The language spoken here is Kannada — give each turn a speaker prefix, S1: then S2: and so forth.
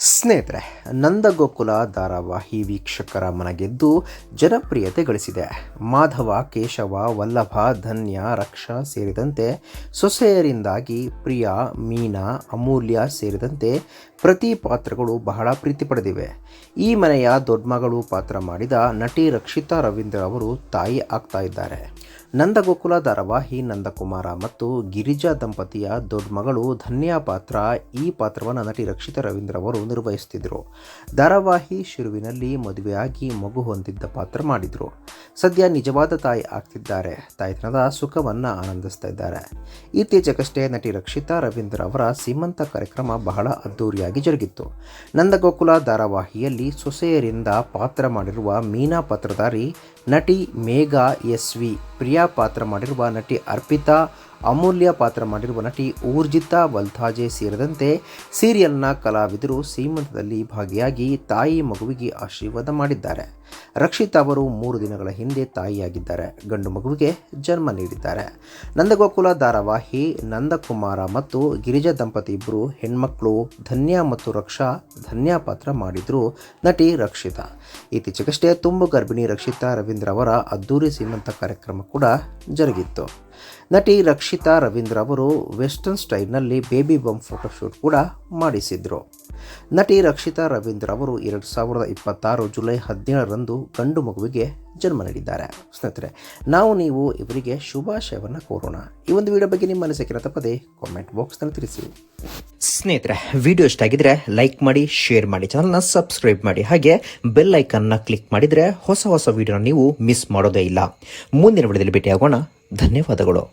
S1: ಸ್ನೇಹಿತರೆ, ನಂದಗೋಕುಲ ಧಾರಾವಾಹಿ ವೀಕ್ಷಕರ ಮನಗೆದ್ದು ಜನಪ್ರಿಯತೆ ಗಳಿಸಿದೆ. ಮಾಧವ, ಕೇಶವ, ವಲ್ಲಭ, ಧನ್ಯ, ರಕ್ಷಾ ಸೇರಿದಂತೆ ಸೊಸೆಯರಿಂದಾಗಿ ಪ್ರಿಯಾ, ಮೀನಾ, ಅಮೂಲ್ಯ ಸೇರಿದಂತೆ ಪ್ರತಿ ಪಾತ್ರಗಳು ಬಹಳ ಪ್ರೀತಿ ಪಡೆದಿವೆ. ಈ ಮನೆಯ ದೊಡ್ಡಮಗಳು ಪಾತ್ರ ಮಾಡಿದ ನಟಿ ರಕ್ಷಿತಾ ರವೀಂದ್ರ ಅವರು ತಾಯಿ ಆಗ್ತಾ ಇದ್ದಾರೆ. ನಂದಗೋಕುಲ ಧಾರಾವಾಹಿ ನಂದಕುಮಾರ ಮತ್ತು ಗಿರಿಜಾ ದಂಪತಿಯ ದೊಡ್ಡ ಮಗಳು ಧನ್ಯಾ ಪಾತ್ರ. ಈ ಪಾತ್ರವನ್ನು ನಟಿ ರಕ್ಷಿತಾ ರವೀಂದ್ರ ಅವರು ನಿರ್ವಹಿಸುತ್ತಿದ್ದರು. ಧಾರಾವಾಹಿ ಶುರುವಿನಲ್ಲಿ ಮದುವೆಯಾಗಿ ಮಗು ಹೊಂದಿದ್ದ ಪಾತ್ರ ಮಾಡಿದರು. ಸದ್ಯ ನಿಜವಾದ ತಾಯಿ ಆಗ್ತಿದ್ದಾರೆ. ತಾಯ್ತನದ ಸುಖವನ್ನು ಆನಂದಿಸ್ತಾ ಇದ್ದಾರೆ. ಇತ್ತೀಚೆಗಷ್ಟೇ ನಟಿ ರಕ್ಷಿತಾ ರವೀಂದ್ರ ಅವರ ಸೀಮಂತ ಕಾರ್ಯಕ್ರಮ ಬಹಳ ಅದ್ದೂರಿಯಾಗಿ ಜರುಗಿತ್ತು. ನಂದಗೋಕುಲ ಧಾರಾವಾಹಿಯಲ್ಲಿ ಸೊಸೆಯರಿಂದ ಪಾತ್ರ ಮಾಡಿರುವ ಮೀನಾ ಪಾತ್ರಧಾರಿ ನಟಿ ಮೇಘಾ ಎಸ್.ವಿ, ಪ್ರಿಯಾ ಪಾತ್ರ ಮಾಡಿರುವ ನಟಿ ಅರ್ಪಿತಾ, ಅಮೂಲ್ಯ ಪಾತ್ರ ಮಾಡಿರುವ ನಟಿ ಊರ್ಜಿತಾ ವಲ್ತಾಜೆ ಸೇರಿದಂತೆ ಸೀರಿಯಲ್ನ ಕಲಾವಿದರು ಸೀಮಂತದಲ್ಲಿ ಭಾಗಿಯಾಗಿ ತಾಯಿ ಮಗುವಿಗೆ ಆಶೀರ್ವಾದ ಮಾಡಿದ್ದಾರೆ. ರಕ್ಷಿತಾ ಅವರು 3 ದಿನಗಳ ಹಿಂದೆ ತಾಯಿಯಾಗಿದ್ದಾರೆ. ಗಂಡು ಮಗುವಿಗೆ ಜನ್ಮ ನೀಡಿದ್ದಾರೆ. ನಂದಗೋಕುಲ ಧಾರಾವಾಹಿ ನಂದಕುಮಾರ ಮತ್ತು ಗಿರಿಜಾ ದಂಪತಿ ಇಬ್ಬರು ಹೆಣ್ಮಕ್ಳು ಧನ್ಯಾ ಮತ್ತು ರಕ್ಷಾ. ಧನ್ಯಾ ಪಾತ್ರ ಮಾಡಿದ್ರು ನಟಿ ರಕ್ಷಿತಾ. ಇತ್ತೀಚೆಗಷ್ಟೇ ತುಂಬು ಗರ್ಭಿಣಿ ರಕ್ಷಿತಾ ರವೀಂದ್ರ ಅವರ ಅದ್ದೂರಿ ಸೀಮಂತ ಕಾರ್ಯಕ್ರಮ ಕೂಡ ಜರುಗಿತ್ತು. ನಟಿ ರಕ್ಷಿತಾ ರವೀಂದ್ರ ಅವರು ವೆಸ್ಟರ್ನ್ ಸ್ಟೈಲ್ನಲ್ಲಿ ಬೇಬಿ ಬಂಪ್ ಫೋಟೋಶೂಟ್ ಕೂಡ ಮಾಡಿಸಿದ್ರು. ನಟಿ ರಕ್ಷಿತಾ ರವೀಂದ್ರ ಅವರು 2026 ಜುಲೈ 17ರಂದು ಗಂಡು ಮಗುವಿಗೆ ಜನ್ಮ ನೀಡಿದ್ದಾರೆ. ಸ್ನೇಹಿತರೆ, ನೀವು ಇವರಿಗೆ ಶುಭಾಶಯವನ್ನು ಕೋರೋಣ. ಈ ಒಂದು ವಿಡಿಯೋ ಬಗ್ಗೆ ನಿಮ್ಮ ಅನಿಸಿಕೆ ತಪ್ಪದೆ ಕಾಮೆಂಟ್ ಬಾಕ್ಸ್ನಲ್ಲಿ ತಿಳಿಸಿ. ಸ್ನೇಹಿತರೆ, ವಿಡಿಯೋ ಇಷ್ಟ ಆಗಿದ್ರೆ ಲೈಕ್ ಮಾಡಿ, ಶೇರ್ ಮಾಡಿ, ಚಾನಲ್ನ ಸಬ್ಸ್ಕ್ರೈಬ್ ಮಾಡಿ, ಹಾಗೆ ಬೆಲ್ ಐಕನ್ನ ಕ್ಲಿಕ್ ಮಾಡಿದರೆ ಹೊಸ ವಿಡಿಯೋನ ನೀವು ಮಿಸ್ ಮಾಡೋದೇ ಇಲ್ಲ. ಮುಂದಿನ ವಿಡಿಯೋದಲ್ಲಿ ಭೇಟಿಯಾಗೋಣ. ಧನ್ಯವಾದಗಳು.